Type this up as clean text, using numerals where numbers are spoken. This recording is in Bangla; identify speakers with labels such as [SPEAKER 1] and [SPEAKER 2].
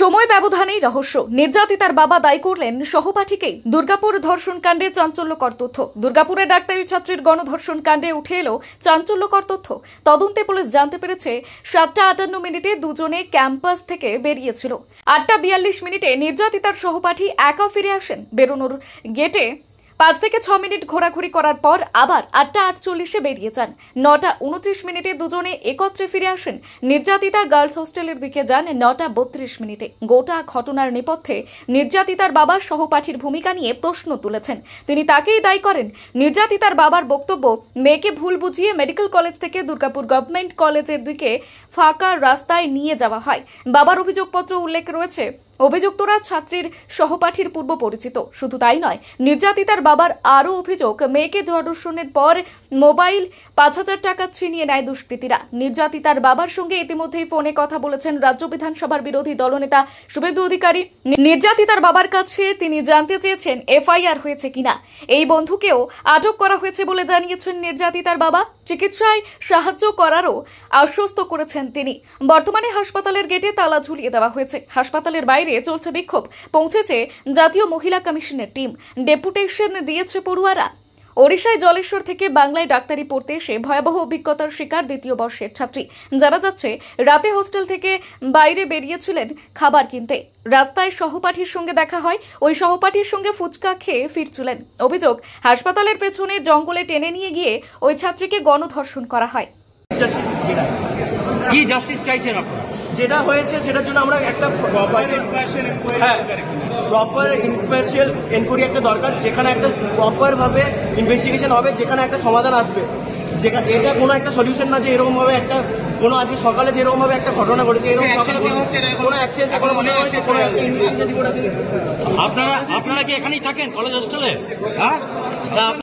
[SPEAKER 1] সময় ব্যবধানেই রহস্য। নির্যাতিতার বাবা দায়ী করলেন সহপাঠীকেই। দুর্গাপুর ধর্ষণ কাণ্ডে চাঞ্চল্যকর তথ্য। দুর্গাপুরের ডাক্তারি ছাত্রীর গণধর্ষণ কাণ্ডে উঠে এলো চাঞ্চল্যকর তথ্য। তদন্তে পুলিশ জানতে পেরেছে 7:58 দুজনে ক্যাম্পাস থেকে বেরিয়েছিল। 8:42 নির্যাতিতার সহপাঠী একা ফিরে আসেন। বেরোনোর গেটে 5 থেকে 6 মিনিট ঘোরাঘুরি করার পর আবার 8:48 বেরিয়ে যান। 9:29 দুজনে একত্রে ফিরে আসেন। নির্যাতিতা গার্লস হোস্টেলের দিকে যান 9:32। গোটা ঘটনার নেপথ্যে নির্যাতিতার বাবা সহপাঠীর ভূমিকা নিয়ে প্রশ্ন তুলেছেন। তিনি তাকেই দায়ী করেন। নির্যাতিতার বাবার বক্তব্য, মেয়েকে ভুল বুঝিয়ে মেডিকেল কলেজ থেকে দুর্গাপুর গভর্নমেন্ট কলেজের দিকে ফাঁকা রাস্তায় নিয়ে যাওয়া হয়। বাবার অভিযোগপত্র উল্লেখ রয়েছে অভিযুক্তরা ছাত্রীর সহপাঠীর পূর্ব পরিচিত। শুধু তাই নয়, নির্যাতিতার বাবার আরও অভিযোগ, মেয়েকে ধর্ষণের পর মোবাইল 5,000 টাকা ছিনিয়ে নেয় দুষ্কৃতীরা। নির্যাতিতার বাবার সঙ্গে ইতিমধ্যেই ফোনে কথা বলেছেন রাজ্য বিধানসভার বিরোধী দলনেতা শুভেন্দু অধিকারী। নির্যাতিতার বাবার কাছে তিনি জানতে চেয়েছেন এফআইআর হয়েছে কিনা। এই বন্ধুকেও আটক করা হয়েছে বলে জানিয়েছেন নির্যাতিতার বাবা। চিকিৎসায় সাহায্য করারও আশ্বস্ত করেছেন তিনি। বর্তমানে হাসপাতালের গেটে তালা ঝুলিয়ে দেওয়া হয়েছে। হাসপাতালের বাইরে চলছে বিক্ষোভ। পৌঁছেছে জাতীয় মহিলা কমিশনের টিম। ডেপুটেশন দিয়েছে পড়ুয়ারা। ওড়িশায় জলেশ্বর থেকে বাংলায় ডাক্তারি পড়তে এসে ভয়াবহ অভিজ্ঞতার শিকার 2য় বর্ষের ছাত্রী। জানা যাচ্ছে, রাতে হোস্টেল থেকে বাইরে বেরিয়েছিলেন খাবার কিনতে। রাস্তায় সহপাঠীর সঙ্গে দেখা হয়। ওই সহপাঠীর সঙ্গে ফুচকা খেয়ে ফিরছিলেন। অভিযোগ, হাসপাতালের পেছনে জঙ্গলে টেনে নিয়ে গিয়ে ওই ছাত্রীকে গণধর্ষণ করা হয়।
[SPEAKER 2] কি জাস্টিস চাইছেন আপনারা?
[SPEAKER 3] যেটা হয়েছে সেটার জন্য আমরা একটা প্রপার ইম্পার্শিয়াল এনকোয়ারি একটা দরকার, যেখানে একটা প্রপার ভাবে ইনভেস্টিগেশন হবে, যেখানে একটা সমাধান আসবে। যেখানে এটা কোনো একটা সলিউশন না যে এরকম ভাবে একটা কোনো আজকে সকালে যেরকম ভাবে একটা ঘটনা ঘটেছে, এরকম সকালে কোনো অ্যাকশন এখনো মনে হয়েছে কোনো একটা ইনভেস্টিগেশন রিপোর্ট আছে।
[SPEAKER 2] আপনারা কি এখানেই থাকেন কলেজ হোস্টেলে? হ্যাঁ,
[SPEAKER 3] ডাবল